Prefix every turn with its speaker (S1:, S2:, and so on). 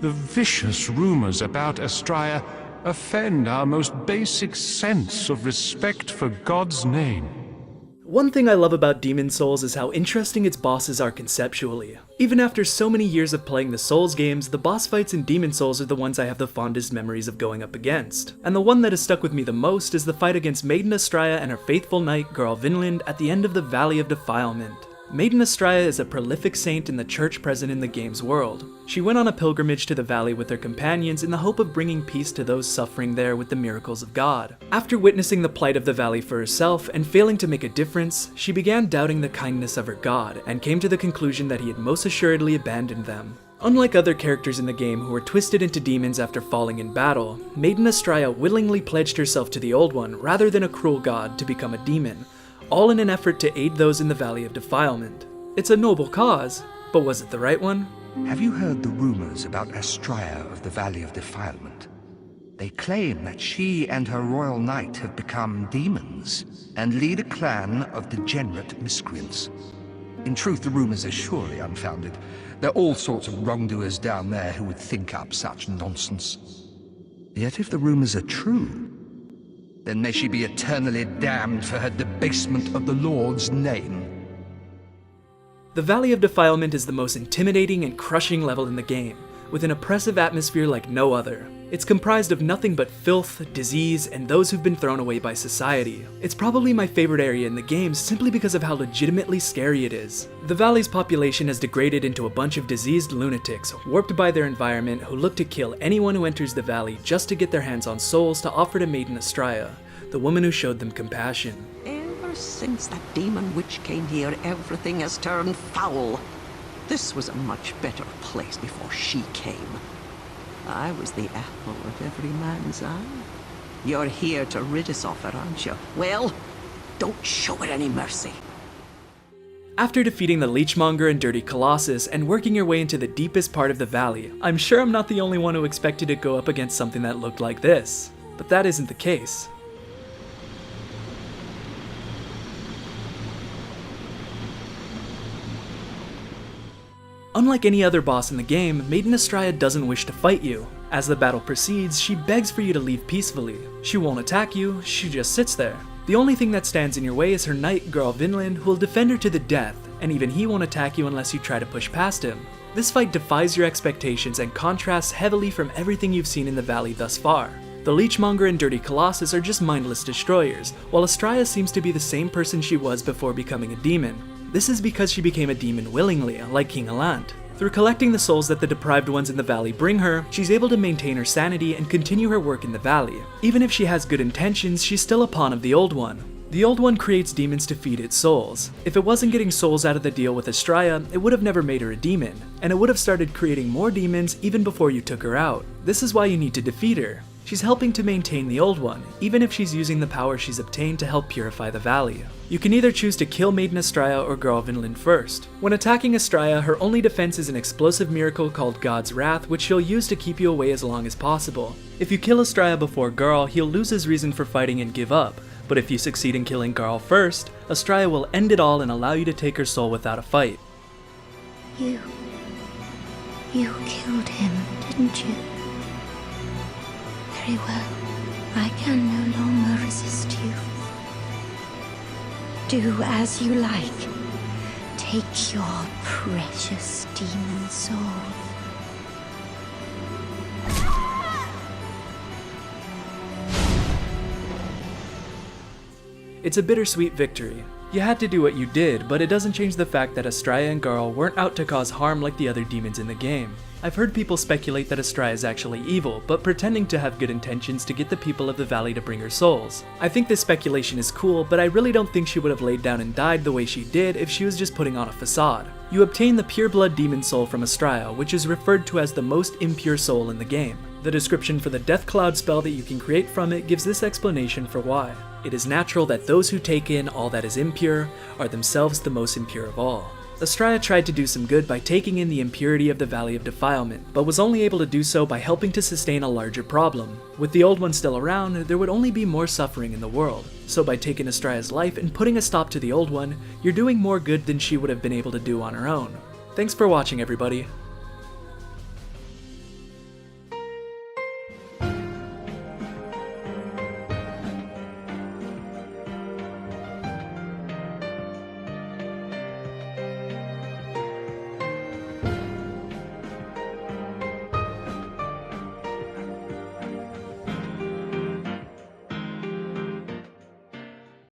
S1: The vicious rumors about Astraea offend our most basic sense of respect for God's name.
S2: One thing I love about Demon Souls is how interesting its bosses are conceptually. Even after so many years of playing the Souls games, the boss fights in Demon Souls are the ones I have the fondest memories of going up against. And the one that has stuck with me the most is the fight against Maiden Astraea and her faithful knight, Girl Vinland, at the end of the Valley of Defilement. Maiden Astraea is a prolific saint in the church present in the game's world. She went on a pilgrimage to the valley with her companions in the hope of bringing peace to those suffering there with the miracles of God. After witnessing the plight of the valley for herself and failing to make a difference, she began doubting the kindness of her God and came to the conclusion that he had most assuredly abandoned them. Unlike other characters in the game who were twisted into demons after falling in battle, Maiden Astraea willingly pledged herself to the Old One rather than a cruel god to become a demon, all in an effort to aid those in the Valley of Defilement. It's a noble cause, but was it the right one?
S3: Have you heard the rumors about Astraea of the Valley of Defilement? They claim that she and her royal knight have become demons and lead a clan of degenerate miscreants. In truth, the rumors are surely unfounded. There are all sorts of wrongdoers down there who would think up such nonsense. Yet if the rumors are true, then may she be eternally damned for her debasement of the Lord's name.
S2: The Valley of Defilement is the most intimidating and crushing level in the game, with an oppressive atmosphere like no other. It's comprised of nothing but filth, disease, and those who've been thrown away by society. It's probably my favorite area in the game simply because of how legitimately scary it is. The valley's population has degraded into a bunch of diseased lunatics, warped by their environment, who look to kill anyone who enters the valley just to get their hands on souls to offer to Maiden Astraea, the woman who showed them compassion.
S4: Ever since that demon witch came here, everything has turned foul. This was a much better place before she came. I was the apple of every man's eye. You're here to rid us of it, aren't you? Well, don't show it any mercy.
S2: After defeating the Leechmonger and Dirty Colossus and working your way into the deepest part of the valley, I'm sure I'm not the only one who expected to go up against something that looked like this. But that isn't the case. Unlike any other boss in the game, Maiden Astraea doesn't wish to fight you. As the battle proceeds, she begs for you to leave peacefully. She won't attack you, she just sits there. The only thing that stands in your way is her knight, Girl Vinland, who will defend her to the death, and even he won't attack you unless you try to push past him. This fight defies your expectations and contrasts heavily from everything you've seen in the valley thus far. The Leechmonger and Dirty Colossus are just mindless destroyers, while Astraea seems to be the same person she was before becoming a demon. This is because she became a demon willingly, like King Alant. Through collecting the souls that the deprived ones in the valley bring her, she's able to maintain her sanity and continue her work in the valley. Even if she has good intentions, she's still a pawn of the Old One. The Old One creates demons to feed its souls. If it wasn't getting souls out of the deal with Astraea, it would have never made her a demon, and it would have started creating more demons even before you took her out. This is why you need to defeat her. She's helping to maintain the Old One, even if she's using the power she's obtained to help purify the valley. You can either choose to kill Maiden Astraea or Girl Vinland first. When attacking Astraea, her only defense is an explosive miracle called God's Wrath, which she'll use to keep you away as long as possible. If you kill Astraea before Girl, he'll lose his reason for fighting and give up, but if you succeed in killing Girl first, Astraea will end it all and allow you to take her soul without a fight.
S5: You killed him, didn't you? Very well. I can no longer resist you. Do as you like. Take your precious demon soul.
S2: It's a bittersweet victory. You had to do what you did, but it doesn't change the fact that Astraea and Girl weren't out to cause harm like the other demons in the game. I've heard people speculate that Astraea is actually evil, but pretending to have good intentions to get the people of the valley to bring her souls. I think this speculation is cool, but I really don't think she would have laid down and died the way she did if she was just putting on a facade. You obtain the pure blood demon soul from Astraea, which is referred to as the most impure soul in the game. The description for the Death Cloud spell that you can create from it gives this explanation for why. It is natural that those who take in all that is impure are themselves the most impure of all. Astraea tried to do some good by taking in the impurity of the Valley of Defilement, but was only able to do so by helping to sustain a larger problem. With the Old One still around, there would only be more suffering in the world, so by taking Astraea's life and putting a stop to the Old One, you're doing more good than she would have been able to do on her own. Thanks for watching, everybody.